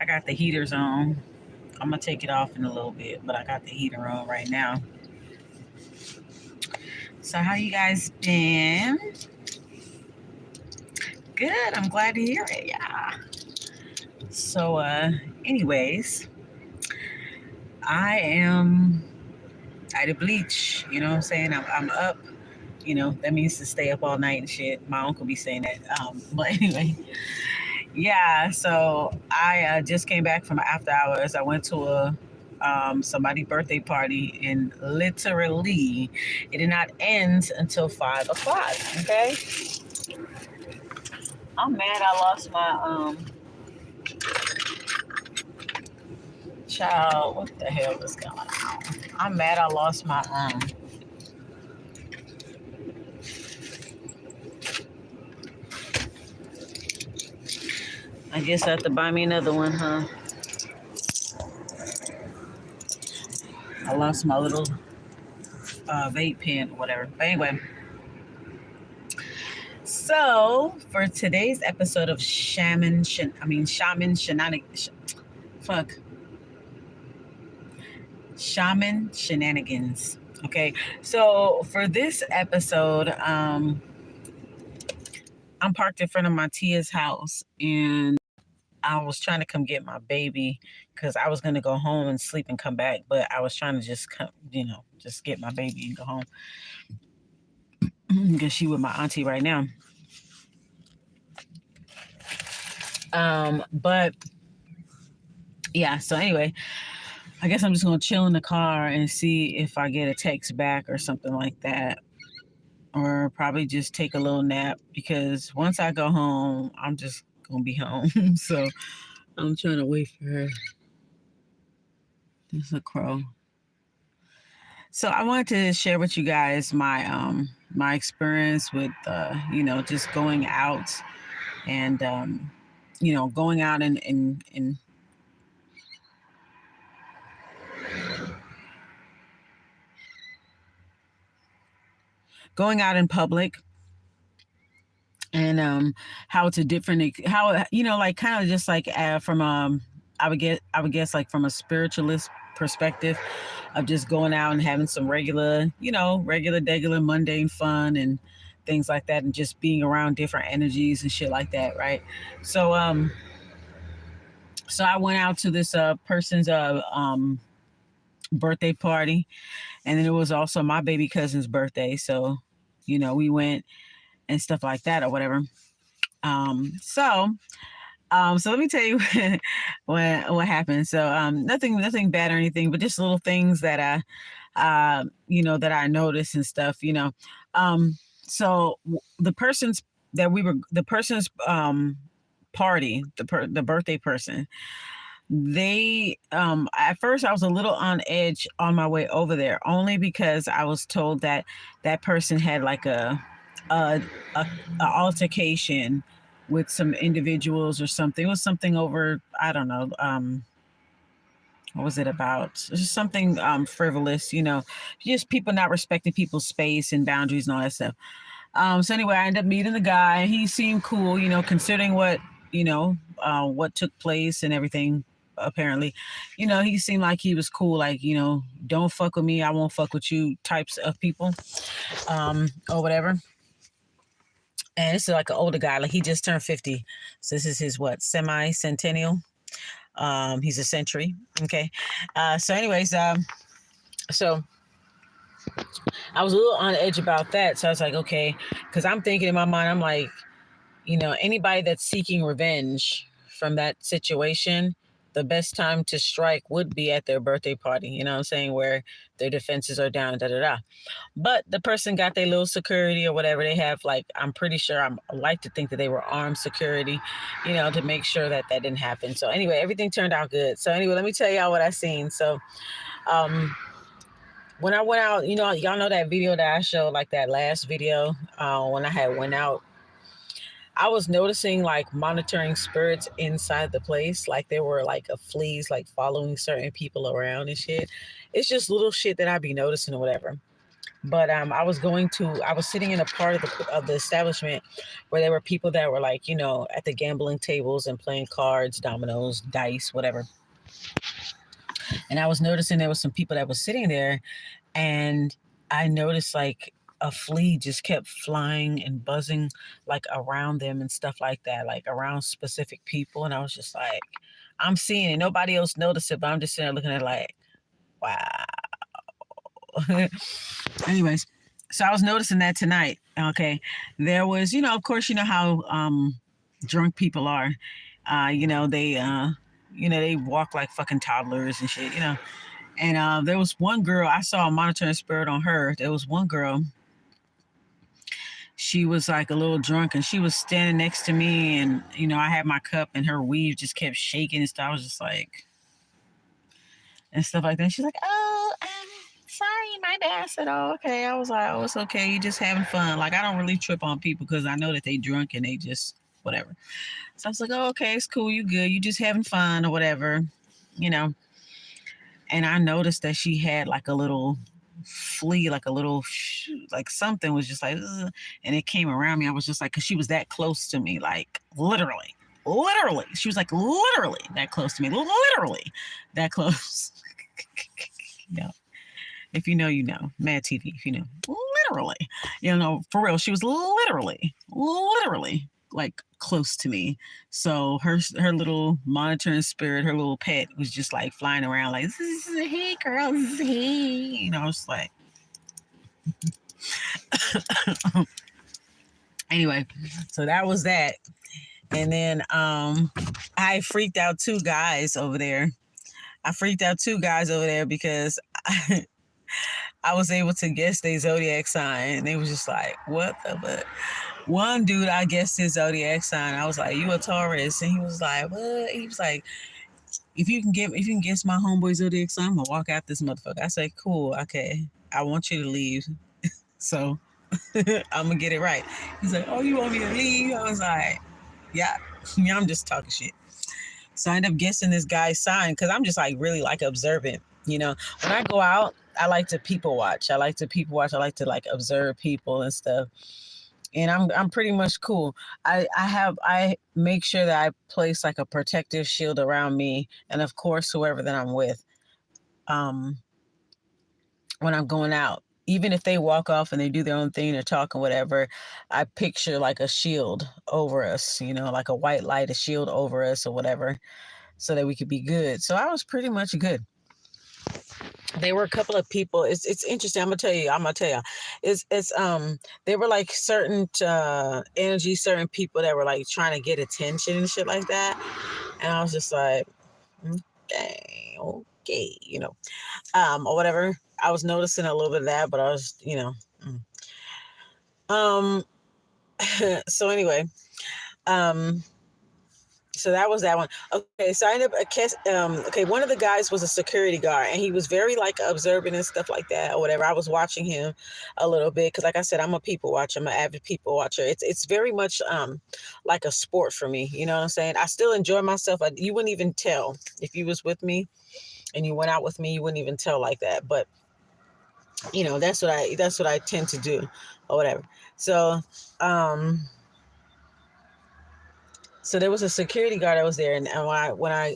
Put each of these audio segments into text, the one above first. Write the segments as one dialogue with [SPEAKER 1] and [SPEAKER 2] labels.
[SPEAKER 1] I got the heaters on. I'm gonna take it off in a little bit, but I got the heater on right now. So how you guys been? Good. I'm glad to hear it. Yeah. So anyways, I am at a bleach. You know what I'm saying? I'm up. You know, that means to stay up all night and shit. My uncle be saying that. But anyway, yeah. So I just came back from after hours. I went to a somebody birthday party, and literally, it did not end until 5 o'clock. Okay, I'm mad. I lost my child. What the hell is going on? I'm mad. I lost my I guess I have to buy me another one, huh? I lost my little vape pen or whatever. But anyway, so for today's episode of Shaman Shenanigans, fuck, Shaman Shenanigans. Okay, so for this episode, I'm parked in front of my Tia's house, and I was trying to come get my baby because I was gonna go home and sleep and come back, but I was trying to just come, just get my baby and go home because she with my auntie right now. But yeah, so anyway, I guess I'm just gonna chill in the car and see if I get a text back or something like that. Or probably just take a little nap because once I go home, I'm just gonna be home. So I'm trying to wait for her. There's a crow. So I wanted to share with you guys my experience with just going out and going out and going out in public, and how it's a different, how like kind of just like from I would guess like from a spiritualist perspective of just going out and having some regular mundane fun and things like that, and just being around different energies and shit like that, right? So I went out to this person's birthday party, and then it was also my baby cousin's birthday, so we went and stuff like that or whatever. Um, so so let me tell you what happened. So nothing bad or anything, but just little things that that I noticed and stuff. So the person's party, the birthday person. They at first I was a little on edge on my way over there, only because I was told that that person had like a, a altercation with some individuals or something. It was something over, I don't know, what was it about? It was just something frivolous, just people not respecting people's space and boundaries and all that stuff. So anyway, I ended up meeting the guy. He seemed cool, considering what took place and everything. Apparently, he seemed like he was cool, like, don't fuck with me, I won't fuck with you types of people, or whatever. And this is like an older guy, like he just turned 50. So this is his what, semi-centennial. He's a century. Okay. So anyways, so I was a little on edge about that. So I was like, okay, because I'm thinking in my mind, I'm like, anybody that's seeking revenge from that situation, the best time to strike would be at their birthday party, you know what I'm saying, where their defenses are down, da da da. But the person got their little security or whatever they have. Like, I'm pretty sure, I like to think that they were armed security, to make sure that that didn't happen. So anyway, everything turned out good. So anyway, let me tell y'all what I seen. So when I went out, y'all know that video that I showed, like that last video, when I had went out, I was noticing like monitoring spirits inside the place. Like there were like a fleas like following certain people around and shit. It's just little shit that I be noticing or whatever. But I was sitting in a part of the establishment where there were people that were like, at the gambling tables and playing cards, dominoes, dice, whatever. And I was noticing there was some people that was sitting there, and I noticed like a flea just kept flying and buzzing like around them and stuff like that, like around specific people. And I was just like, I'm seeing it. Nobody else noticed it, but I'm just sitting there looking at it like, wow. Anyways, so I was noticing that tonight. Okay. There was, of course, how drunk people are. They walk like fucking toddlers and shit. And there was one girl, I saw a monitoring spirit on her. There was one girl, she was like a little drunk, and she was standing next to me, and I had my cup, and her weave just kept shaking and stuff. I was just like, and stuff like that. She's like, "Oh, sorry, my bad." I said, "Oh, okay." I was like, "Oh, it's okay. You just having fun." Like, I don't really trip on people because I know that they drunk and they just whatever. So I was like, "Oh, okay, it's cool. You good. You just having fun or whatever, you know." And I noticed that she had like a little flea, like a little like something was just like, ugh, and it came around me. I was just like, because she was that close to me, like literally, she was like literally that close to me, literally that close. Yeah, if you know, you know. Mad TV, if you know, literally, for real, she was literally like close to me. So her little monitoring spirit, her little pet was just like flying around like, this is, hey girl, this is, hey, I was like, anyway, so that was that. And then I freaked out two guys over there. Because I was able to guess their zodiac sign. And they was just like, what the fuck? One dude, I guessed his zodiac sign. I was like, you a Taurus? And he was like, what? He was like, if you can guess my homeboy zodiac sign, I'm gonna walk out this motherfucker. I said, cool, okay. I want you to leave. So I'm gonna get it right. He's like, oh, you want me to leave? I was like, yeah, yeah, I'm just talking shit. So I ended up guessing this guy's sign because I'm just like really like observant. When I go out, I like to people watch. I like to like observe people and stuff. And I'm pretty much cool. I make sure that I place like a protective shield around me, and of course whoever that I'm with. Um, when I'm going out, even if they walk off and they do their own thing or talk and whatever, I picture like a shield over us, like a white light, a shield over us or whatever, so that we could be good. So I was pretty much good. There were a couple of people. It's interesting. I'm gonna tell you. It's there were like certain energy, certain people that were like trying to get attention and shit like that. And I was just like, okay, or whatever. I was noticing a little bit of that, but I was, um. So anyway, um. So that was that one. Okay, so I ended up okay, one of the guys was a security guard, and he was very like observant and stuff like that or whatever. I was watching him a little bit because, like I said, I'm a people watcher. I'm an avid people watcher. It's very much like a sport for me. You know what I'm saying? I still enjoy myself. You wouldn't even tell if you was with me and you went out with me. You wouldn't even tell like that. But that's what I tend to do or whatever. So so there was a security guard that was there, and when I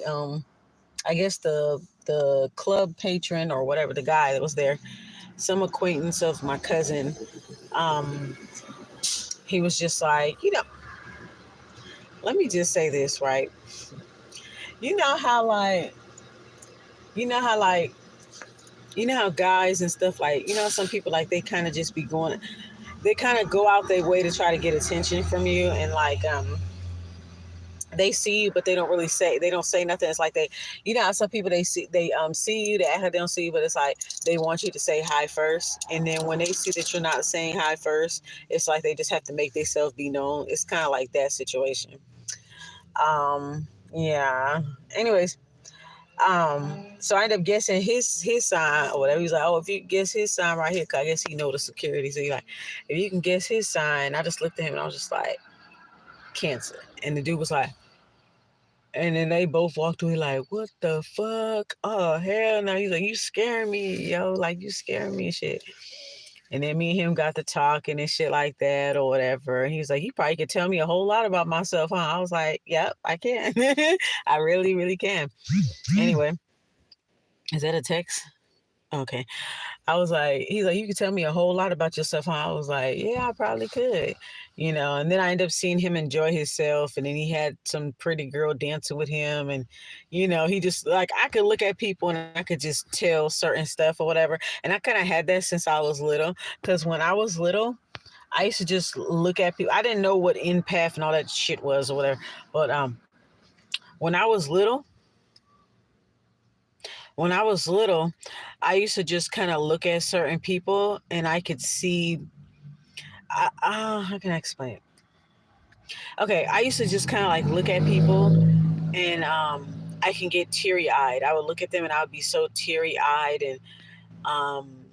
[SPEAKER 1] guess the club patron or whatever, the guy that was there, some acquaintance of my cousin, um, he was just like, let me just say this, right? You know how like, you know how like, how guys and stuff like, some people like they kind of just be going, they kind of go out their way to try to get attention from you, and like they see you, but they don't say nothing. It's like how some people see you, they act like they don't see you, but it's like they want you to say hi first. And then when they see that you're not saying hi first, it's like they just have to make themselves be known. It's kind of like that situation. Yeah. Anyways, so I ended up guessing his sign or whatever. He's like, oh, if you guess his sign right here, 'cause I guess he know the security. So he's like, if you can guess his sign, I just looked at him and I was just like, Cancer. And the dude was like, and then they both walked away like, what the fuck? Oh, hell no. He's like, you scaring me, yo. Like, you scaring me and shit. And then me and him got to talking and shit like that or whatever. And he was like, you probably could tell me a whole lot about myself, huh? I was like, yep, I can. I really, really can. Anyway, is that a text? Okay. I was like, he's like, you could tell me a whole lot about yourself, huh? I was like, yeah, I probably could, And then I ended up seeing him enjoy himself, and then he had some pretty girl dancing with him, and he just like I could look at people and I could just tell certain stuff or whatever, and I kind of had that since I was little, because when I was little, I used to just look at people. I didn't know what empath and all that shit was or whatever, but when I was little, when I was little, I used to just kind of look at certain people and I could see. How can I explain it? Okay, I used to just kind of like look at people and I can get teary eyed. I would look at them and I would be so teary eyed and um,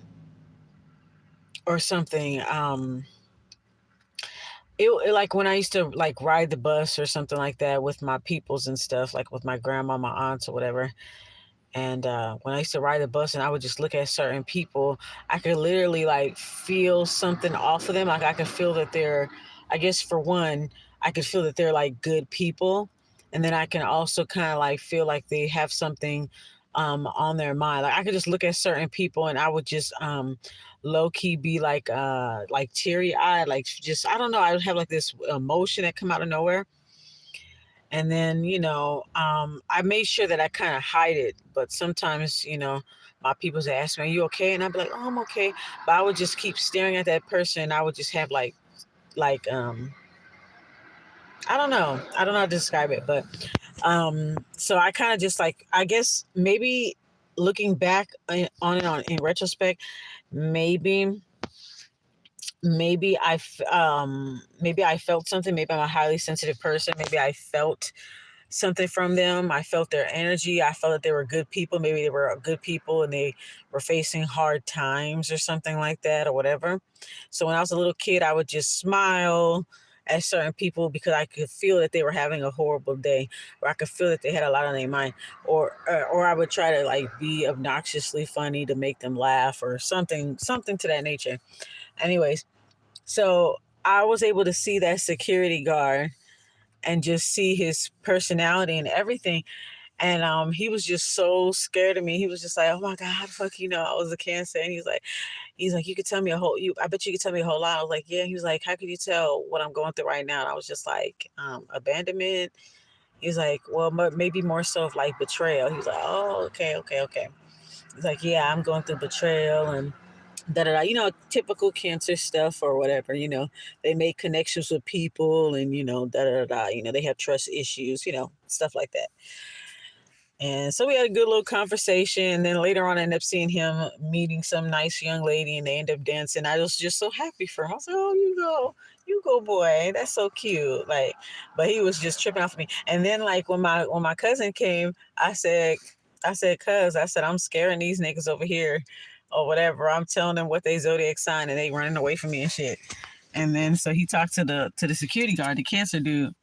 [SPEAKER 1] or something. Like when I used to like ride the bus or something like that with my peoples and stuff, like with my grandma, my aunts, or whatever. And when I used to ride the bus and I would just look at certain people, I could literally like feel something off of them. Like I could feel that they're, I guess for one, I could feel that they're like good people. And then I can also kind of like feel like they have something on their mind. Like I could just look at certain people and I would just low key be like teary eyed, like just, I don't know. I would have like this emotion that come out of nowhere. And then I made sure that I kind of hide it, but sometimes my people would ask me, are you okay? And I'd be like, oh, I'm okay. But I would just keep staring at that person and I would just have like I don't know how to describe it, but so I kind of just like, I guess maybe looking back on it on in retrospect, maybe maybe I felt something. Maybe I'm a highly sensitive person. Maybe I felt something from them. I felt their energy. I felt that they were good people. Maybe they were good people and they were facing hard times or something like that or whatever. So when I was a little kid, I would just smile at certain people because I could feel that they were having a horrible day, or I could feel that they had a lot on their mind, or I would try to like be obnoxiously funny to make them laugh or something to that nature. Anyways, so I was able to see that security guard and just see his personality and everything. And he was just so scared of me. He was just like, "Oh my god, how the fuck you know I was a Cancer?" And he's like, "You could tell me a whole. I bet you could tell me a whole lot." I was like, "Yeah." He was like, "How could you tell what I'm going through right now?" And I was just like, "Abandonment." He's like, "Well, maybe more so of like betrayal." He was like, "Oh, okay, okay, okay." He's like, "Yeah, I'm going through betrayal and." Da, da, da, typical Cancer stuff or whatever. They make connections with people and da da da. They have trust issues. Stuff like that. And so we had a good little conversation. And then later on, I ended up seeing him meeting some nice young lady, and they ended up dancing. I was just so happy for him. I was like, "Oh, you go, boy. That's so cute." Like, but he was just tripping off of me. And then, like when my cousin came, "Cuz," I said, "I'm scaring these niggas over here, or whatever. I'm telling them what they zodiac sign, and they running away from me and shit." And then so he talked to the security guard, the Cancer dude.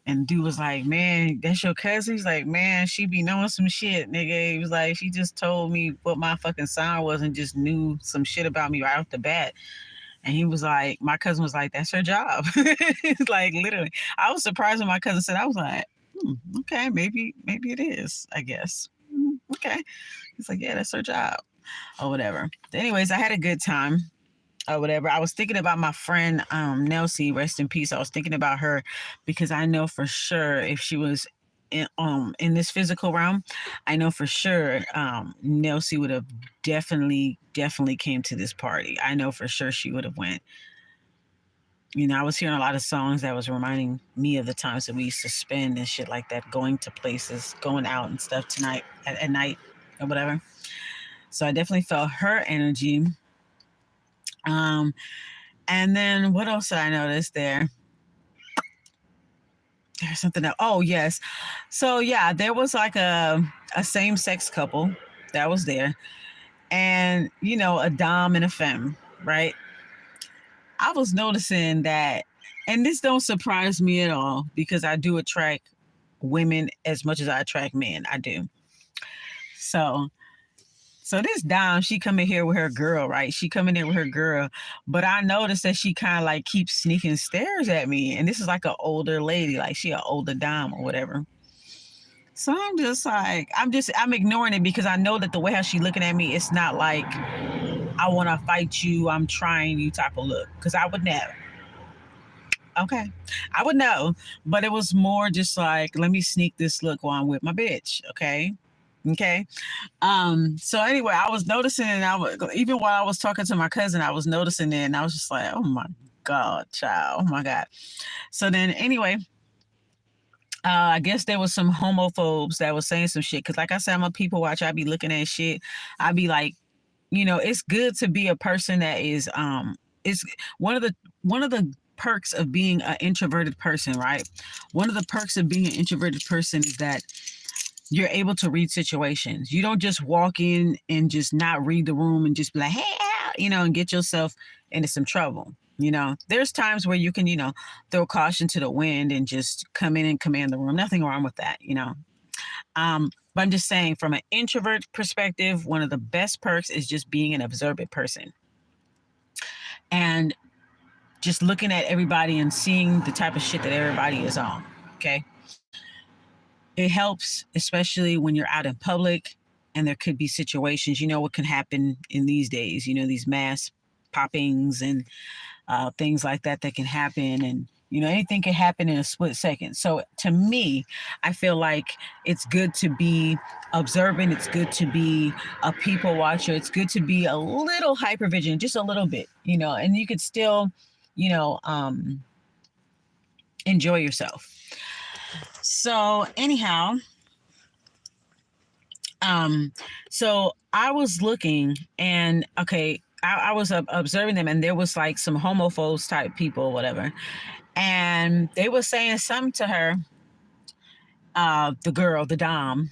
[SPEAKER 1] And dude was like, "Man, that's your cousin?" He's like, "Man, she be knowing some shit, nigga." He was like, "She just told me what my fucking sign was and just knew some shit about me right off the bat." And he was like, my cousin was like, "That's her job." Like literally. I was surprised when my cousin said, I was like, okay, maybe it is, I guess. Okay. He's like, "Yeah, that's her job." Or whatever. Anyways, I had a good time or whatever. I was thinking about my friend Nelsie, rest in peace. I was thinking about her because I know for sure if she was in this physical realm, I know for sure Nelsie would have definitely came to this party. I know for sure she would have went. I was hearing a lot of songs that was reminding me of the times that we used to spend and shit like that, going to places, going out and stuff tonight at night or whatever. So I definitely felt her energy. Um, And then what else did I notice there? There's something else. Oh, yes. So yeah, there was like a same sex couple that was there, and a dom and a femme, right? I was noticing that, and this don't surprise me at all because I do attract women as much as I attract men. I do. So So this Dom, she come in here with her girl, right? She come in there with her girl, but I noticed that she kind of like keeps sneaking stares at me, and this is like an older lady, like she an older Dom or whatever. So I'm just like, I'm ignoring it because I know that the way how she looking at me, it's not like I want to fight you, I'm trying you type of look, because I would never. Okay. I would know. But it was more just like, let me sneak this look while I'm with my bitch. Okay. Okay. So anyway, I was noticing, and I was, even while I was talking to my cousin, I was noticing it, and I was just like, oh my God, child. Oh my God. So then anyway, I guess there was some homophobes that was saying some shit. Cause like I said, I'm a people watcher. I be looking at shit. I be like, it's good to be a person that is it's one of the perks of being an introverted person, right? One of the perks of being an introverted person is that you're able to read situations. You don't just walk in and just not read the room and just be like, hey, and get yourself into some trouble. There's times where you can, throw caution to the wind and just come in and command the room. Nothing wrong with that. But I'm just saying, from an introvert perspective, one of the best perks is just being an observant person and just looking at everybody and seeing the type of shit that everybody is on. Okay. It helps, especially when you're out in public and there could be situations, what can happen in these days, these mass poppings and things like that can happen. And anything can happen in a split second. So to me, I feel like it's good to be observant. It's good to be a people watcher. It's good to be a little hyper vigilant, just a little bit, and you could still, you know, um, enjoy yourself. So anyhow, um, so I was looking, and okay, I was observing them, and there was like some homophobes type people or whatever, and they were saying something to her, the girl, the Dom.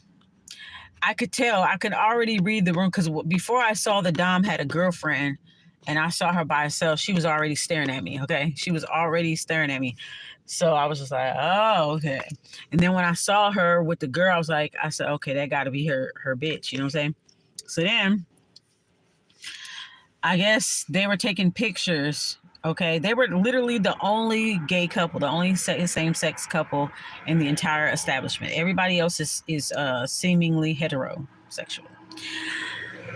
[SPEAKER 1] I could tell, I could already read the room because before I saw the Dom had a girlfriend and I saw her by herself, she was already staring at me. Okay. She was already staring at me. So I was just like, oh, okay. And then when I saw her with the girl, I said, okay, that got to be her bitch. You know what I'm saying? So then I guess they were taking pictures. Okay, they were literally the only gay couple, the only same sex couple in the entire establishment. Everybody else is seemingly heterosexual.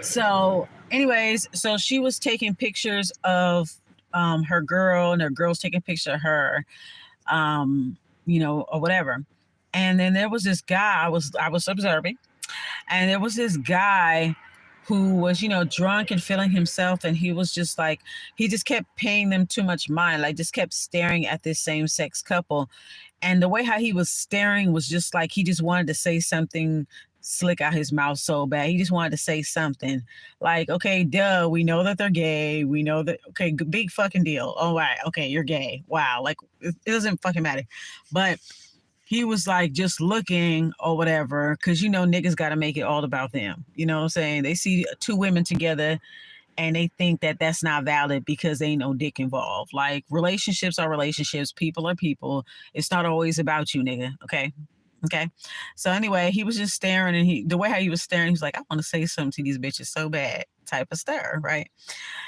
[SPEAKER 1] So, anyways, so she was taking pictures of her girl, and her girl's taking pictures of her, or whatever. And then there was this guy I was observing, and there was this guy who was, drunk and feeling himself. And he was just like, he just kept paying them too much mind, like just kept staring at this same sex couple. And the way how he was staring was just like, he just wanted to say something slick out his mouth so bad. He just wanted to say something like, okay, duh, we know that they're gay. We know that, okay, big fucking deal. All right. Okay. You're gay. Wow. Like it doesn't fucking matter. But he was like just looking or whatever, because niggas got to make it all about them. You know what I'm saying? They see two women together and they think that that's not valid because ain't no dick involved. Like relationships are relationships, people are people. It's not always about you, nigga. Okay. Okay. So anyway, he was just staring, and the way how he was staring, he was like, I want to say something to these bitches so bad, type of stare, right?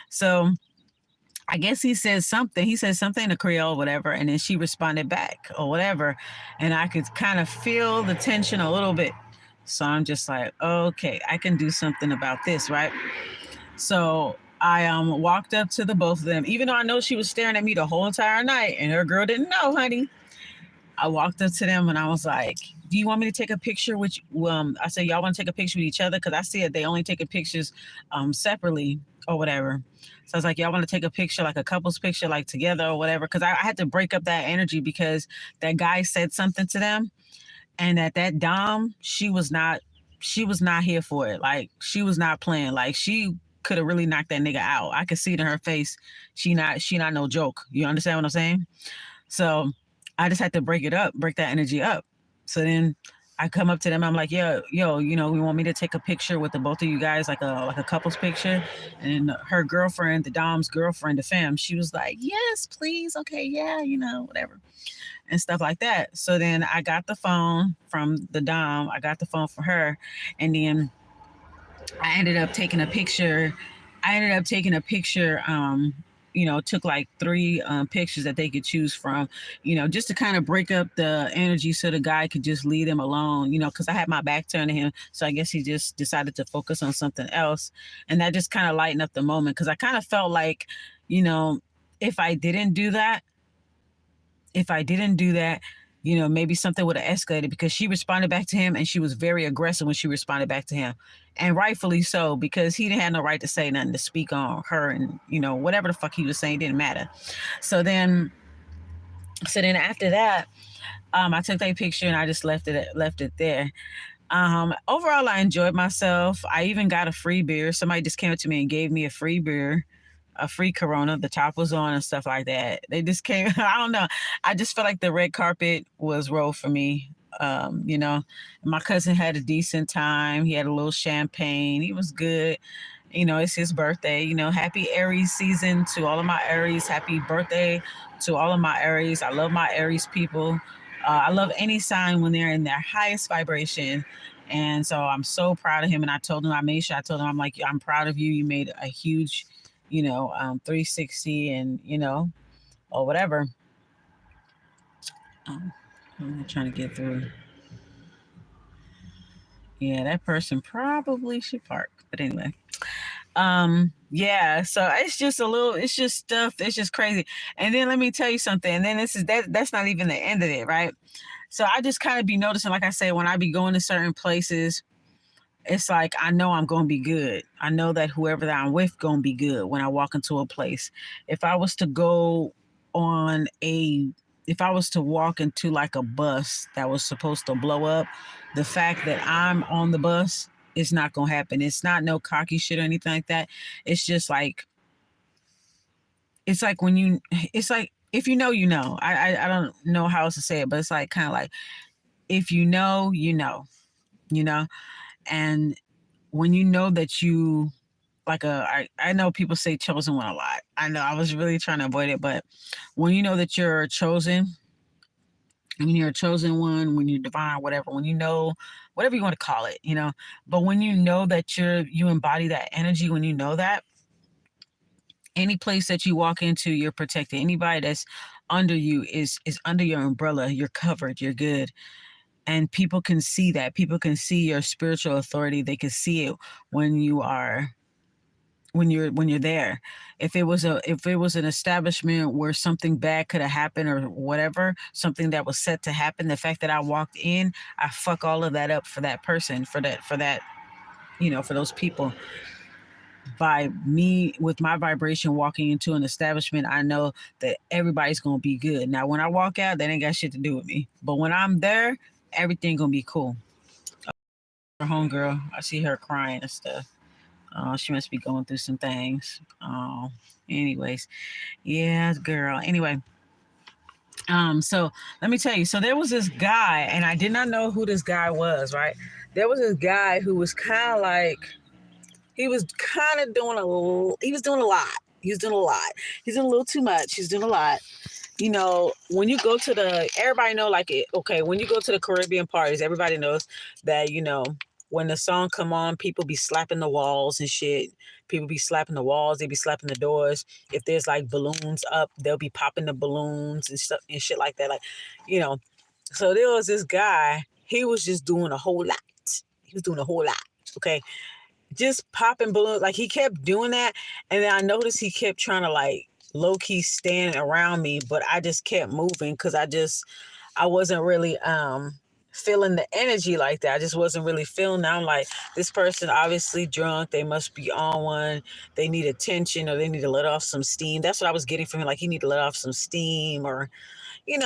[SPEAKER 1] So I guess he said something. He said something in Creole, whatever, and then she responded back or whatever. And I could kind of feel the tension a little bit. So I'm just like, okay, I can do something about this, right? So I walked up to the both of them, even though I know she was staring at me the whole entire night, and her girl didn't know, honey. I walked up to them and I was like, do you want me to take a picture with you? I said, y'all want to take a picture with each other? Because I said they only taking pictures separately or whatever. So I was like, y'all want to take a picture, like a couple's picture, like together or whatever? Because I had to break up that energy because that guy said something to them, and that Dom, she was not here for it. Like she was not playing. Like she could have really knocked that nigga out. I could see it in her face. She not no joke. You understand what I'm saying? So I just had to break that energy up. So then I come up to them. I'm like, yo, we want me to take a picture with the both of you guys, like a couple's picture. And her girlfriend, the Dom's girlfriend, the fam, she was like, yes, please. Okay, yeah, whatever. And stuff like that. So then I got the phone from the Dom. I got the phone for her. And then I ended up taking a picture. I ended up taking a picture. Took like three pictures that they could choose from. Just to kind of break up the energy, so the guy could just leave them alone. Because I had my back turned to him, so I guess he just decided to focus on something else, and that just kind of lightened up the moment. Because I kind of felt like, you know, if I didn't do that, if I didn't do that, maybe something would have escalated, because she responded back to him and she was very aggressive when she responded back to him. And rightfully so, because he didn't have no right to say nothing, to speak on her, and, whatever the fuck he was saying didn't matter. So then, after that, I took that picture and I just left it there. Overall, I enjoyed myself. I even got a free beer. Somebody just came up to me and gave me a free beer, a free Corona. The top was on and stuff like that. They just came. I don't know. I just felt like the red carpet was rolled for me. My cousin had a decent time. He had a little champagne. He was good. It's his birthday. Happy Aries season to all of my Aries. Happy birthday to all of my Aries. I love my Aries people. I love any sign when they're in their highest vibration. And so I'm so proud of him. And I told him, I told him, I'm like, I'm proud of you. You made a huge, 360, and, or whatever. I'm trying to get through. Yeah, that person probably should park. But anyway. Yeah, so it's just stuff, it's just crazy. And then let me tell you something, and then that's not even the end of it, right? So I just kind of be noticing, like I said, when I be going to certain places, it's like I know I'm gonna be good. I know that whoever that I'm with gonna be good when I walk into a place. If I was to go on a if I was to walk into like a bus that was supposed to blow up, the fact that I'm on the bus, it's not gonna happen. It's not no cocky shit or anything like that. It's just like, it's like when you it's like, if you know, you know. I don't know how else to say it, but it's like kind of like, if you know, you know, you know. And when you know that you, like, I know people say chosen one a lot. I know I was really trying to avoid it, but when you know that you're chosen, when you're a chosen one, when you're divine, whatever, when you know, whatever you want to call it, but when you know that you embody that energy, when you know that, any place that you walk into, you're protected. Anybody that's under you is under your umbrella. You're covered. You're good. And people can see that. People can see your spiritual authority. They can see it when you are when you're there. If it was an establishment where something bad could have happened, or whatever, something that was set to happen, the fact that I walked in, I fuck all of that up for that person, for that for those people. By me, with my vibration, walking into an establishment, I know that everybody's gonna be good. Now when I walk out, that ain't got shit to do with me, but when I'm there, everything gonna be cool. Her homegirl, I see her crying and stuff. She must be going through some things. Anyways, yeah, girl. Anyway, so let me tell you. So there was this guy, and I did not know who this guy was. Right, there was this guy who was kind of like, he was kind of doing a little. He was doing a lot. He was doing a lot. He's doing a little too much. He's doing a lot. When you go to everybody know, like, okay, when you go to the Caribbean parties, everybody knows that, when the song come on, people be slapping the walls and shit. People be slapping the walls. They be slapping the doors. If there's like balloons up, they'll be popping the balloons and stuff and shit like that. Like, you know, so there was this guy, he was just doing a whole lot. He was doing a whole lot. Okay. Just popping balloons. Like, he kept doing that. And then I noticed he kept trying to, like, low key stand around me, but I just kept moving because I wasn't really feeling the energy like that. I just wasn't really feeling that. I'm like, this person obviously drunk. They must be on one. They need attention, or they need to let off some steam. That's what I was getting from him. Like, he need to let off some steam, or, he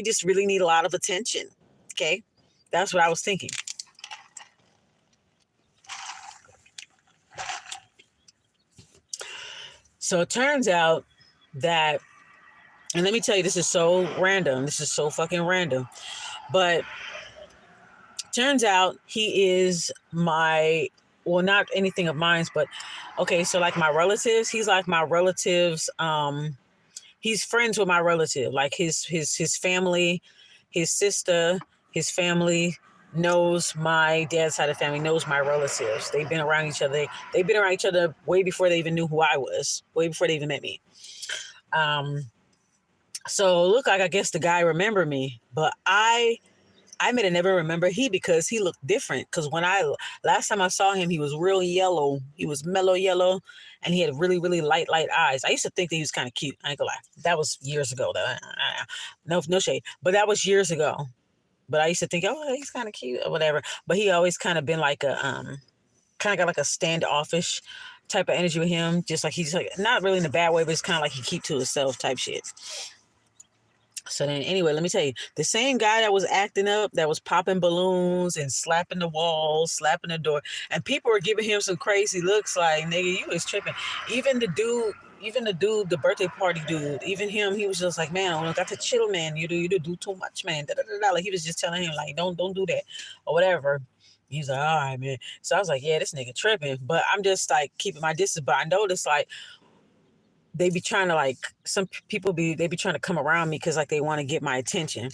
[SPEAKER 1] just really need a lot of attention. Okay. That's what I was thinking. So it turns out that, and let me tell you, this is so random. This is so fucking random. But turns out he is well, not anything of mine, but okay, so like my relatives, he's like my relatives. He's friends with my relative, like his family, his sister, his family, knows my dad's side of the family, knows my relatives. They've been around each other. They've been around each other way before they even knew who I was, way before they even met me. So look like I guess the guy remembered me, but I made it never remember he because he looked different. Because when I last time I saw him, he was real yellow. He was mellow yellow, and he had really really light eyes. I used to think that he was kind of cute. I ain't gonna lie. That was years ago. Though. No shade, but that was years ago. But I used to think, oh, he's kind of cute or whatever. But he always kind of been like a kind of got like a standoffish type of energy with him. Just like he's like not really in a bad way, but it's kind of like he keep to himself type shit. So then, anyway, let me tell you, the same guy that was acting up, that was popping balloons and slapping the walls, slapping the door, and people were giving him some crazy looks like, nigga, you was tripping. Even the dude, the birthday party dude, even him, he was just like, man, I got to chill, man. You do too much, man. Da, da, da, da. Like he was just telling him, like, don't do that or whatever. He's like, all right, man. So I was like, yeah, this nigga tripping. But I'm just like keeping my distance. But I noticed like they be trying to like some people they be trying to come around me because like they want to get my attention.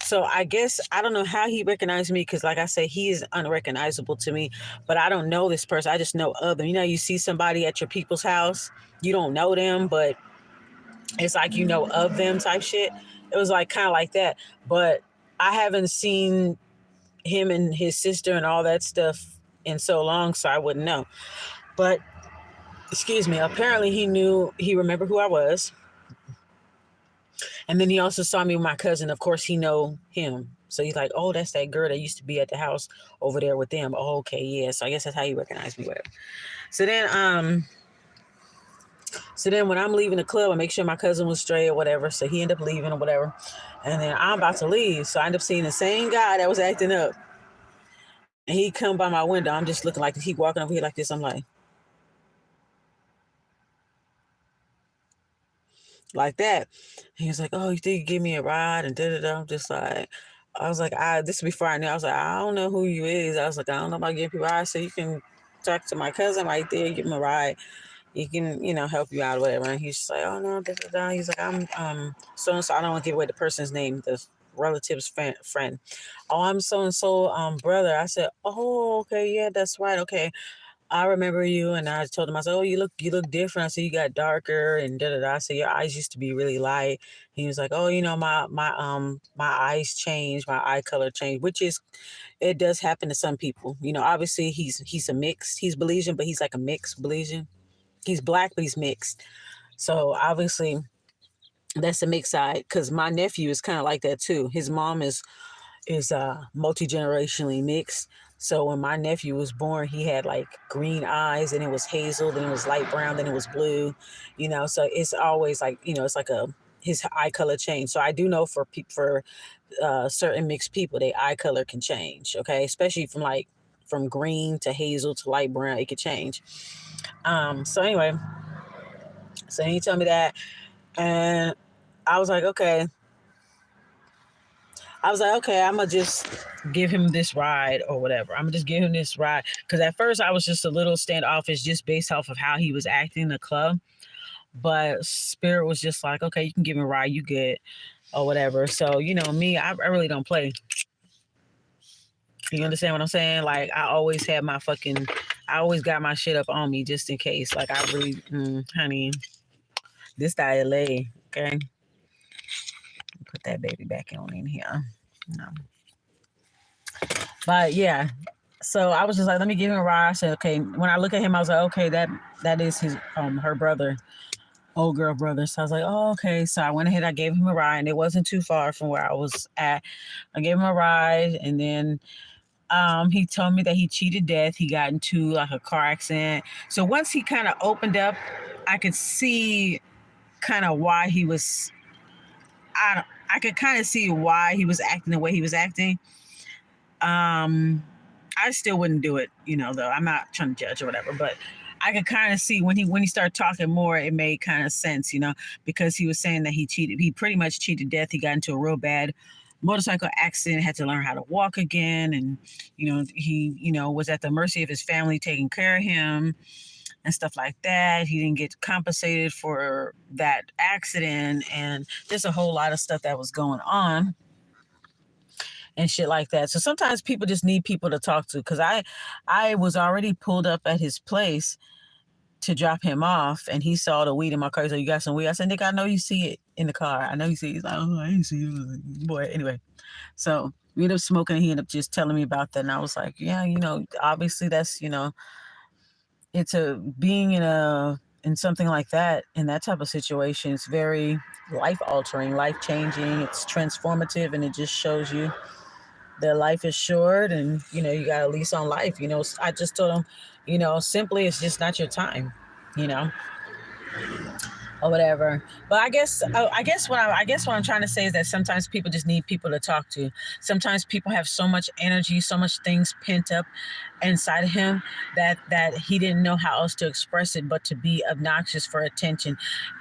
[SPEAKER 1] So I guess I don't know how he recognized me because like I say he is unrecognizable to me, but I don't know this person. I just know of them. You know, you see somebody at your people's house, you don't know them, but it's like you know of them type shit. It was like kind of like that, but I haven't seen him and his sister and all that stuff in so long, so I wouldn't know. But excuse me, apparently he remembered who I was. And then he also saw me with my cousin. Of course, he know him. So he's like, oh, that's that girl that used to be at the house over there with them. Oh, okay, yeah. So I guess that's how he recognized me, whatever. So then when I'm leaving the club, I make sure my cousin was straight or whatever. So he ended up leaving or whatever. And then I'm about to leave. So I end up seeing the same guy that was acting up. And he come by my window. I'm just looking like he walking over here like this. I'm like that. He was like, oh, you think you give me a ride? And da-da-da. I'm just like, I was like, this is before I knew. I was like, I don't know who you is. I was like, I don't know about giving people rides. So you can talk to my cousin right there, give him a ride. He can, help you out or whatever. And he's just like, oh no, da-da-da. He's like, I'm so and so. I don't want to give away the person's name, the relative's friend. Oh, I'm so and so brother. I said, oh, okay, yeah, that's right. Okay. I remember you, and I told him, I said, "Oh, you look different." I said, "You got darker," and da da da. I said, "Your eyes used to be really light." He was like, "Oh, my eyes changed, my eye color changed," which is, it does happen to some people. Obviously he's a mix. He's Belizean, but he's like a mixed Belizean. He's black, but he's mixed. So obviously that's the mixed side. Because my nephew is kind of like that too. His mom is multi-generationally mixed. So when my nephew was born, he had like green eyes, and it was hazel, then it was light brown, then it was blue, so it's always like, it's like his eye color change. So I do know for certain mixed people, their eye color can change. Okay. Especially from green to hazel to light brown, it could change. So anyway, so he told me that, and I was like, okay, I'm gonna just give him this ride or whatever. I'm gonna just give him this ride. Because at first I was just a little standoffish just based off of how he was acting in the club. But Spirit was just like, okay, you can give him a ride, you good or whatever. So, me, I really don't play. You understand what I'm saying? Like, I always got my shit up on me just in case. Like, I really, honey, this die LA, okay? Put that baby back on in here. No. But yeah, so I was just like, let me give him a ride. I said, okay. When I look at him, I was like, okay, that is his her brother, old girl brother. So I was like, oh, okay. So I went ahead, I gave him a ride, and it wasn't too far from where I was at. I gave him a ride, and then he told me that he cheated death. He got into like a car accident. So once he kind of opened up, I could see kind of why he was. I could kind of see why he was acting the way he was acting. I still wouldn't do it, though. I'm not trying to judge or whatever, but I could kind of see when he started talking more, it made kind of sense, because he was saying that he pretty much cheated death. He got into a real bad motorcycle accident, had to learn how to walk again. And, he, was at the mercy of his family taking care of him and stuff like that. He didn't get compensated for that accident, and just a whole lot of stuff that was going on. and shit like that. So sometimes people just need people to talk to. Because I was already pulled up at his place to drop him off, and he saw the weed in my car. So, you got some weed? I said, Nick, I know you see it in the car. I know you see it. He's like, oh, I didn't see it. Boy, anyway. So we ended up smoking, and he ended up just telling me about that. And I was like, yeah, obviously that's, it's a being in something like that, in that type of situation, it's very life altering, life changing. It's transformative, and it just shows you that life is short, and you got a lease on life. I just told him, simply, it's just not your time. You know, or whatever. But I guess what I'm trying to say is that sometimes people just need people to talk to. Sometimes people have so much energy, so much things pent up inside of him that he didn't know how else to express it but to be obnoxious for attention,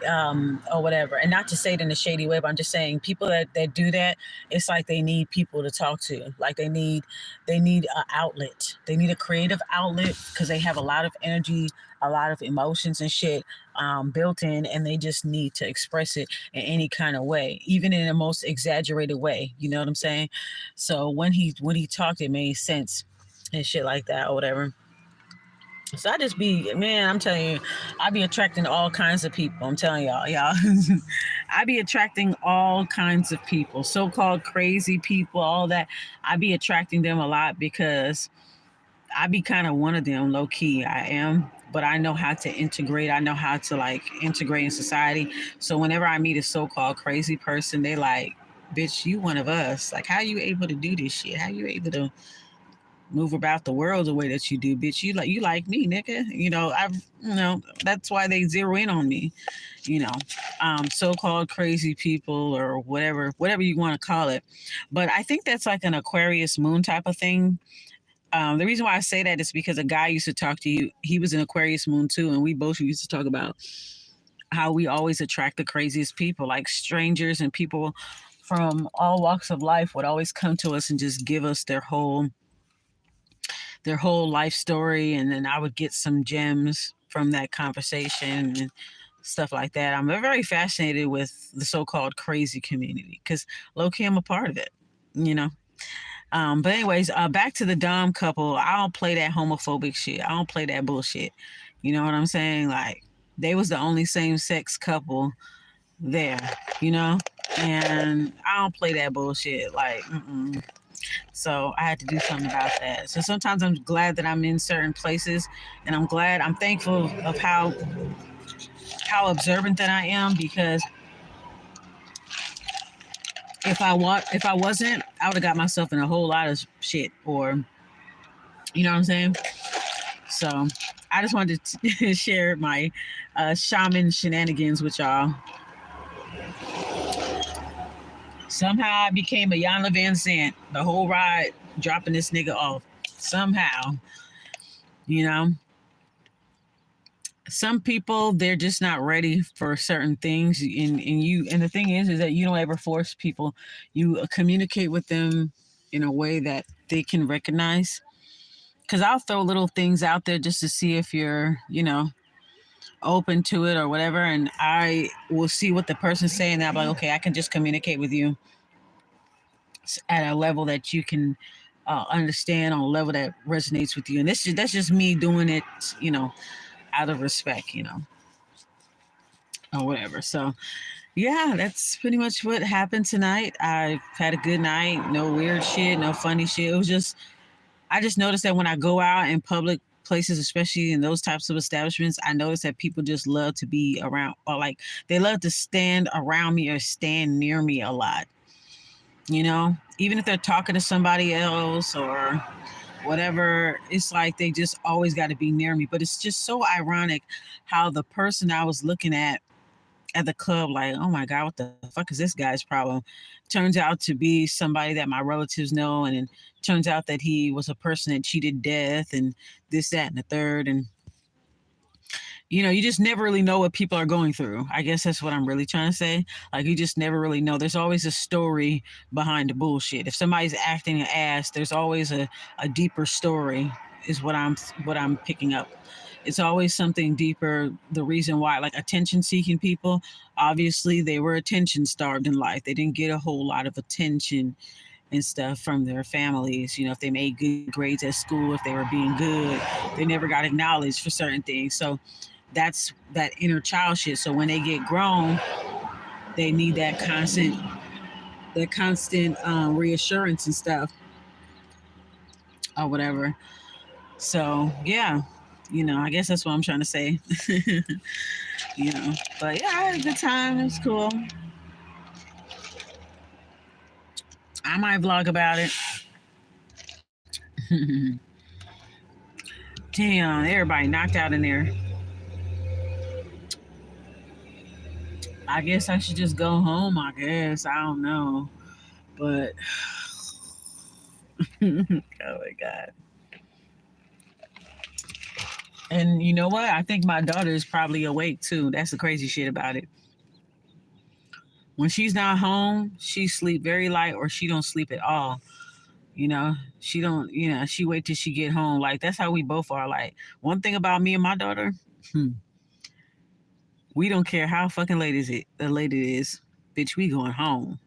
[SPEAKER 1] or whatever. And not to say it in a shady way, but I'm just saying people that do that, it's like they need people to talk to. Like they need an outlet. They need a creative outlet because they have a lot of energy, a lot of emotions and shit, built in, and they just need to express it in any kind of way, even in the most exaggerated way. You know what I'm saying? So when he talked, it made sense and shit like that or whatever. So I just be, man, I'm telling you, I be attracting all kinds of people. I'm telling y'all. I be attracting all kinds of people, so-called crazy people, all that. I be attracting them a lot because I be kind of one of them, low key. I am, but I know how to integrate. I know how to like integrate in society. So whenever I meet a so-called crazy person, they like, bitch, you one of us. Like, how you able to do this shit? How you able to move about the world the way that you do, bitch? You like me, nigga. That's why they zero in on me. You know, so-called crazy people or whatever you want to call it. But I think that's like an Aquarius moon type of thing. The reason why I say that is because a guy used to talk to you. He was an Aquarius moon too, and we both used to talk about how we always attract the craziest people, like strangers and people from all walks of life would always come to us and just give us their whole life story, and then I would get some gems from that conversation and stuff like that. I'm very fascinated with the so-called crazy community because low-key I'm a part of it. You know. But anyways, back to the Dom couple. I don't play that homophobic shit. I don't play that bullshit. You know what I'm saying? Like, they was the only same-sex couple there. You know, and I don't play that bullshit. Like, mm-mm. So I had to do something about that. So sometimes I'm glad that I'm in certain places, and I'm thankful of how observant that I am, because if I wasn't, I would have got myself in a whole lot of shit, or you know what I'm saying. So I just wanted to share my shaman shenanigans with y'all. Somehow I became a Yana Van Sant the whole ride, dropping this nigga off. Somehow, you know. Some people, they're just not ready for certain things, and the thing is that you don't ever force people. You communicate with them in a way that they can recognize. Because I'll throw little things out there just to see if you're, open to it or whatever, and I will see what the person's saying, and I'm like, okay, I can just communicate with you at a level that you can understand, on a level that resonates with you. And that's just me doing it, out of respect, or whatever. So yeah, that's pretty much what happened tonight. I had a good night. No weird shit, no funny shit. It was just, I just noticed that when I go out in public places, especially in those types of establishments, I notice that people just love to be around, or like they love to stand around me or stand near me a lot. Even if they're talking to somebody else or whatever, it's like they just always got to be near me. But it's just so ironic how the person I was looking at the club, like, oh my God, what the fuck is this guy's problem? Turns out to be somebody that my relatives know. And it turns out that he was a person that cheated death and this, that, and the third. And, you just never really know what people are going through. I guess that's what I'm really trying to say. Like, you just never really know. There's always a story behind the bullshit. If somebody's acting an ass, there's always a deeper story, is what I'm picking up. It's always something deeper. The reason why, like attention seeking people, obviously they were attention starved in life. They didn't get a whole lot of attention and stuff from their families. You know, if they made good grades at school, if they were being good, they never got acknowledged for certain things. So that's that inner child shit. So when they get grown, they need that constant reassurance and stuff or whatever. So yeah, I guess that's what I'm trying to say. you know, but yeah, I had a good time. It was cool. I might vlog about it. Damn, everybody knocked out in there. I guess I should just go home. I guess I don't know, but oh my god. And you know what? I think my daughter is probably awake too. That's the crazy shit about it. When she's not home, she sleep very light or she don't sleep at all. She don't, she wait till she get home. Like that's how we both are. Like one thing about me and my daughter, we don't care how fucking late it is. Bitch, we going home.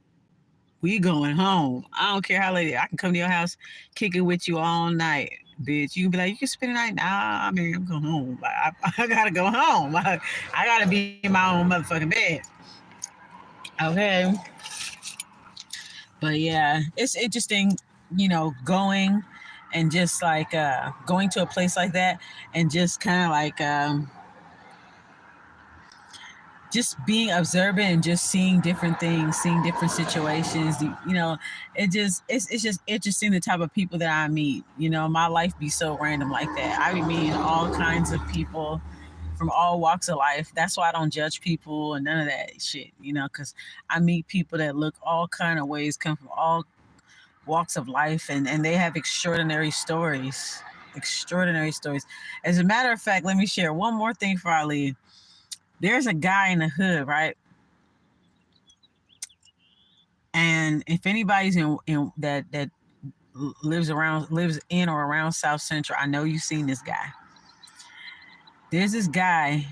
[SPEAKER 1] We going home. I don't care how late. I can come to your house, kick it with you all night, bitch. You can be like, you can spend the night. Nah, I mean, I'm going home. Like, I gotta go home. I gotta be in my own motherfucking bed. Okay. But yeah, it's interesting, going and just like going to a place like that and just kind of like just being observant and just seeing different things, seeing different situations. It's just interesting the type of people that I meet. My life be so random like that. I be meeting all kinds of people from all walks of life. That's why I don't judge people and none of that shit. Because I meet people that look all kind of ways, come from all walks of life, and they have extraordinary stories. Extraordinary stories. As a matter of fact, let me share one more thing before I leave. There's a guy in the hood, right? And if anybody's in that lives in or around South Central, I know you've seen this guy. There's this guy,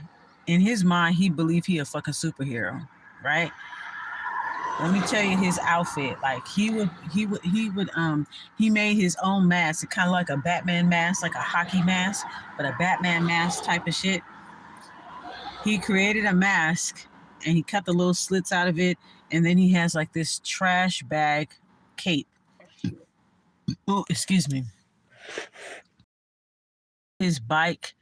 [SPEAKER 1] in his mind, he believed he a fucking superhero, right? Let me tell you his outfit. Like he made his own mask, kind of like a Batman mask, like a hockey mask, but a Batman mask type of shit. He created a mask and he cut the little slits out of it, and then he has like this trash bag cape. Oh, excuse me. His bike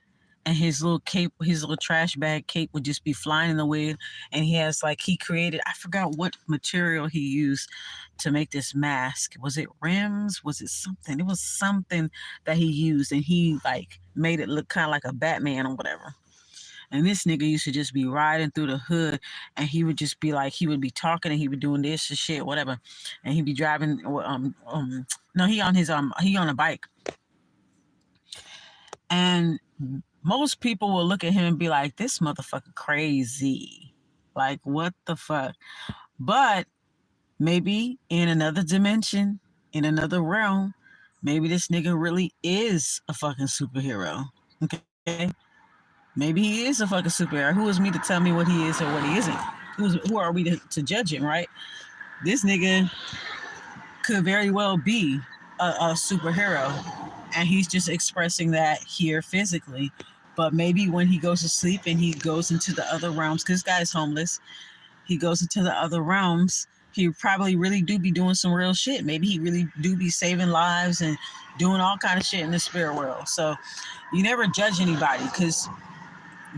[SPEAKER 1] and his little cape, his little trash bag cape would just be flying in the wind. And he created, I forgot what material he used to make this mask. Was it rims? Was it something? It was something that he used, and he like made it look kind of like a Batman or whatever. And this nigga used to just be riding through the hood, and he would just be like, he would be talking and he would doing this and shit, whatever. And he'd be driving, no, he on a bike. And most people will look at him and be like, this motherfucker crazy. Like, what the fuck? But maybe in another dimension, in another realm, maybe this nigga really is a fucking superhero. Okay? Maybe he is a fucking superhero. Who is me to tell me what he is or what he isn't? Who are we to judge him, right? This nigga could very well be a superhero, and he's just expressing that here physically. But maybe when he goes to sleep and he goes into the other realms, because this guy's homeless, he goes into the other realms, he probably really do be doing some real shit. Maybe he really do be saving lives and doing all kind of shit in the spirit world. So you never judge anybody because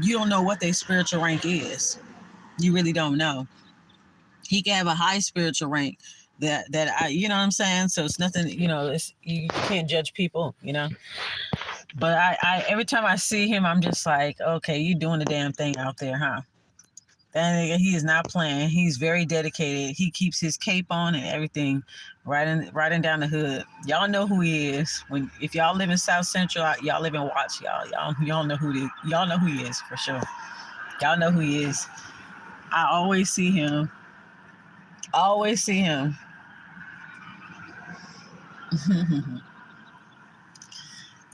[SPEAKER 1] you don't know what their spiritual rank is. You really don't know. He can have a high spiritual rank that I, you know what I'm saying? So it's nothing, you can't judge people, But I every time I see him, I'm just like, okay, you doing the damn thing out there, huh? That nigga, he is not playing. He's very dedicated. He keeps his cape on and everything, riding down the hood. Y'all know who he is. If y'all live in South Central, y'all live in Watts, y'all know y'all know who he is for sure. Y'all know who he is. I always see him. Always see him.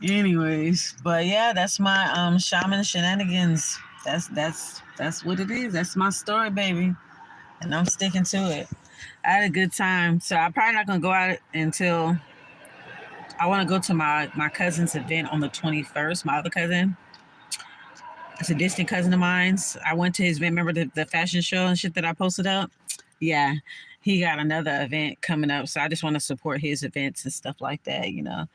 [SPEAKER 1] Anyways, but yeah, that's my Shaman Shenanigans. That's what it is. That's my story, baby, and I'm sticking to it. I had a good time. So I'm probably not gonna go out until I want to go to my cousin's event on the 21st. My other cousin, it's a distant cousin of mine's. I went to his event. Remember the fashion show and shit that I posted up? Yeah, he got another event coming up. So I just want to support his events and stuff like that, you know.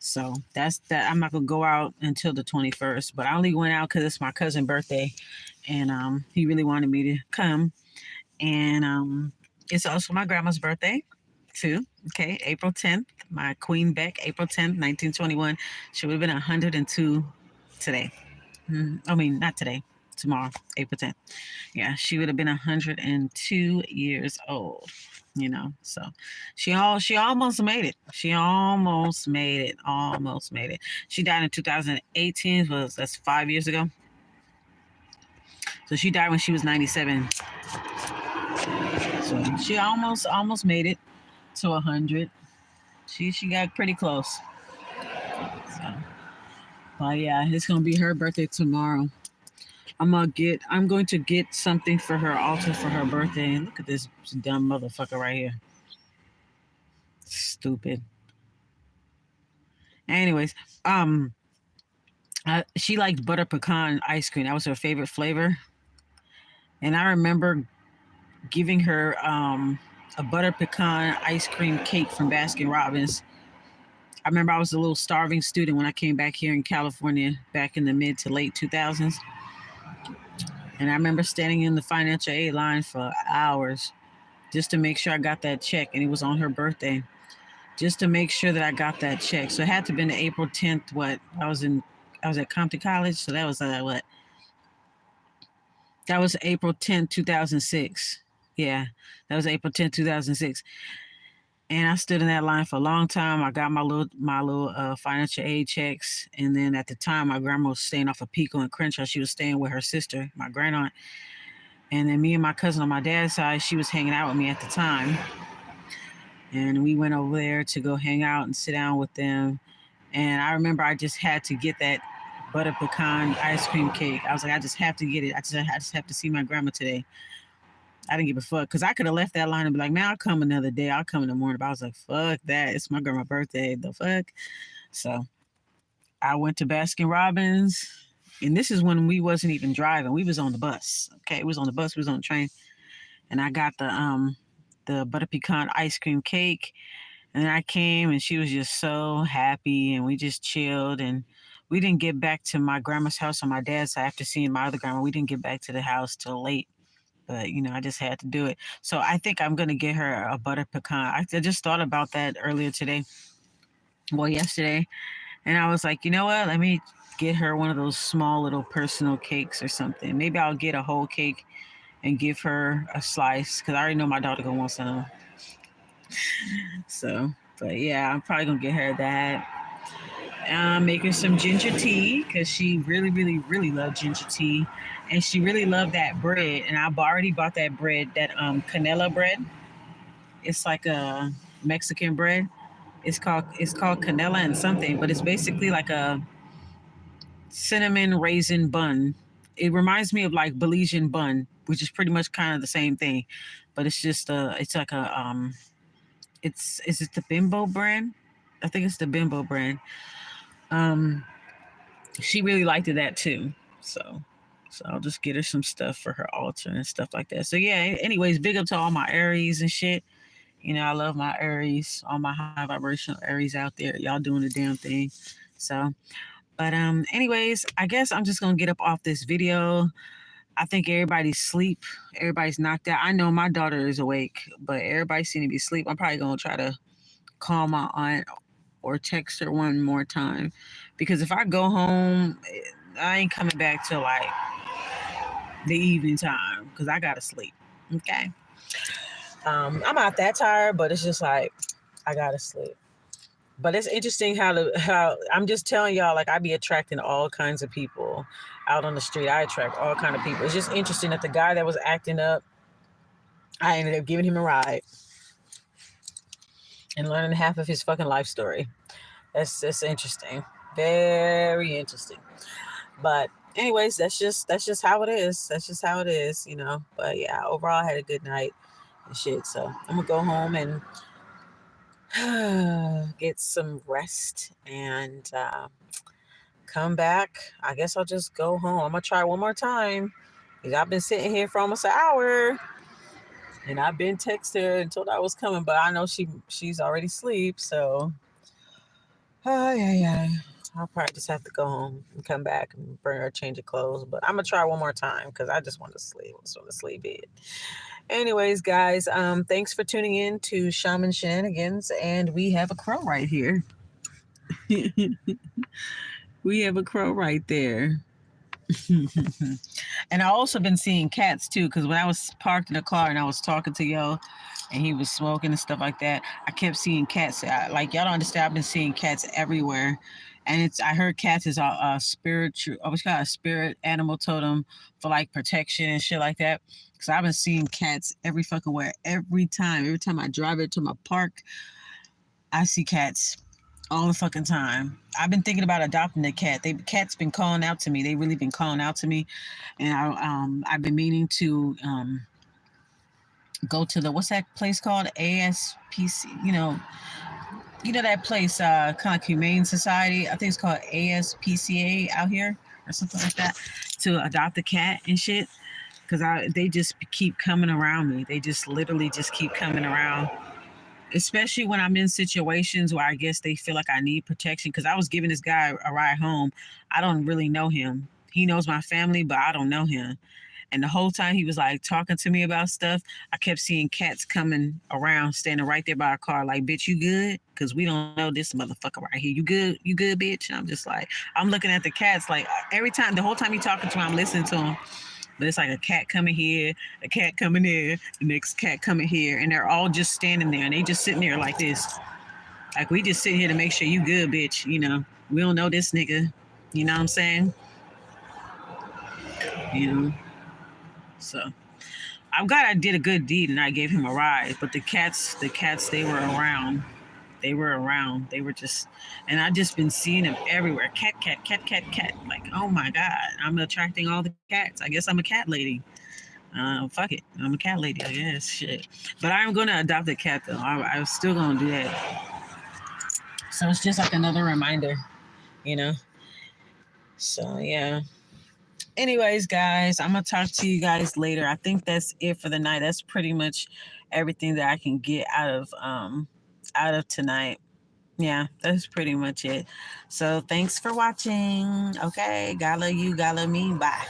[SPEAKER 1] So that's that. I'm not gonna go out until the 21st, but I only went out because it's my cousin's birthday, and he really wanted me to come, and it's also my grandma's birthday too. Okay, April 10th, my Queen Beck, April 10th, 1921. She would have been 102 today. I mean, not today, tomorrow, April 10th. Yeah, she would have been 102 years old. You know, so she almost made it. She almost made it. Almost made it. She died in 2018. That's 5 years ago. So she died when she was 97. So she almost made it to 100. She got pretty close. So, but yeah, it's gonna be her birthday tomorrow. I'm going to get something for her altar for her birthday. Look at this dumb motherfucker right here. Stupid. Anyways, she liked butter pecan ice cream. That was her favorite flavor. And I remember giving her a butter pecan ice cream cake from Baskin Robbins. I remember I was a little starving student when I came back here in California back in the mid to late 2000s. And I remember standing in the financial aid line for hours just to make sure I got that check. And it was on her birthday. Just to make sure that I got that check. So it had to have been April 10th. What? I was at Compton College. So that was what? That was April 10th, 2006. Yeah, that was April 10th, 2006. And I stood in that line for a long time. I got my little financial aid checks, and then at the time, my grandma was staying off of Pico and Crenshaw. She was staying with her sister, my grandaunt, and then me and my cousin on my dad's side, she was hanging out with me at the time, and we went over there to go hang out and sit down with them. And I remember I just had to get that butter pecan ice cream cake. I was like, I just have to get it. I just have to see my grandma today. I didn't give a fuck because I could have left that line and be like, man, I'll come another day. I'll come in the morning. But I was like, fuck that. It's my grandma's birthday. The fuck? So I went to Baskin Robbins. And this is when we wasn't even driving. We was on the bus. Okay. It was on the bus. We was on the train. And I got the butter pecan ice cream cake. And then I came and she was just so happy and we just chilled and we didn't get back to my grandma's house on my dad's side after seeing my other grandma. We didn't get back to the house till late. But I just had to do it. So I think I'm gonna get her a butter pecan. I just thought about that earlier today, well, yesterday, and I was like, you know what? Let me get her one of those small little personal cakes or something. Maybe I'll get a whole cake and give her a slice because I already know my daughter gonna want some. So, but yeah, I'm probably gonna get her that. Make her some ginger tea because she really, really, really loved ginger tea, and she really loved that bread. And I've already bought that bread, that canela bread. It's like a Mexican bread. It's called canela and something, but it's basically like a cinnamon raisin bun. It reminds me of like Belizean bun, which is pretty much kind of the same thing, but it's like a is it the Bimbo brand? I think it's the Bimbo brand. Um, she really liked that too. So I'll just get her some stuff for her altar and stuff like that. So yeah, anyways, big up to all my Aries and shit. I love my Aries, all my high vibrational Aries out there. Y'all doing the damn thing. So, but anyways, I guess I'm just gonna get up off this video. I think everybody's asleep. Everybody's knocked out. I know my daughter is awake, but everybody seems to be asleep. I'm probably gonna try to call my aunt or text her one more time because if I go home, I ain't coming back till like the evening time because I gotta sleep. Okay. I'm not that tired, but it's just like I gotta sleep. But it's interesting how I'm just telling y'all, like I be attracting all kinds of people out on the street. I attract all kind of people. It's just interesting that the guy that was acting up, I ended up giving him a ride and learning half of his fucking life story. That's interesting. Very interesting. But anyways, that's just how it is. That's just how it is. But yeah, overall I had a good night. and shit. So I'm gonna go home and get some rest and come back. I guess I'll just go home. I'm gonna try one more time. Because I've been sitting here for almost an hour and I've been texting her and told her I was coming, but I know she's already asleep, so yeah. I'll probably just have to go home and come back and bring her a change of clothes. But I'm gonna try one more time because I just want to sleep. I just want to sleep it. Anyways, guys, thanks for tuning in to Shaman Shenanigans, and we have a crow right here. We have a crow right there. And I also been seeing cats too, because when I was parked in the car and I was talking to y'all, and he was smoking and stuff like that, I kept seeing cats. Like y'all don't understand, I've been seeing cats everywhere, and it's I heard cats is a spiritual, I was got a spirit animal totem for like protection and shit like that. So I've been seeing cats every fucking where, every time. Every time I drive it to my park, I see cats all the fucking time. I've been thinking about adopting a cat. Cats been calling out to me. They really been calling out to me, and I've been meaning to go to the what's that place called, ASPC. You know that place, kind of Humane Society. I think it's called ASPCA out here or something like that, to adopt a cat and shit. Because they just keep coming around me. They just literally just keep coming around, especially when I'm in situations where I guess they feel like I need protection. Because I was giving this guy a ride home. I don't really know him. He knows my family, but I don't know him. And the whole time he was like talking to me about stuff, I kept seeing cats coming around, standing right there by our car, like, bitch, you good? Because we don't know this motherfucker right here. You good? You good, bitch? And I'm just like, I'm looking at the cats like every time, the whole time he talking to me, I'm listening to him. But it's like a cat coming here, a cat coming there, the next cat coming here, and they're all just standing there and they just sitting there like this. Like, we just sit here to make sure you good, bitch. We don't know this nigga. You know what I'm saying? You know. So I'm glad I did a good deed and I gave him a ride. But the cats, they were around. They were around. They were just, and I just been seeing them everywhere. Cat, cat, cat, cat, cat. Like, oh my god, I'm attracting all the cats. I guess I'm a cat lady. Fuck it, I'm a cat lady, I guess. Shit. But I'm gonna adopt a cat though. I'm still gonna do that. So it's just like another reminder, you know. So yeah. Anyways, guys, I'm gonna talk to you guys later. I think that's it for the night. That's pretty much everything that I can get out of tonight. Yeah, that's pretty much it. So thanks for watching. Okay, God love you, God love me. Bye.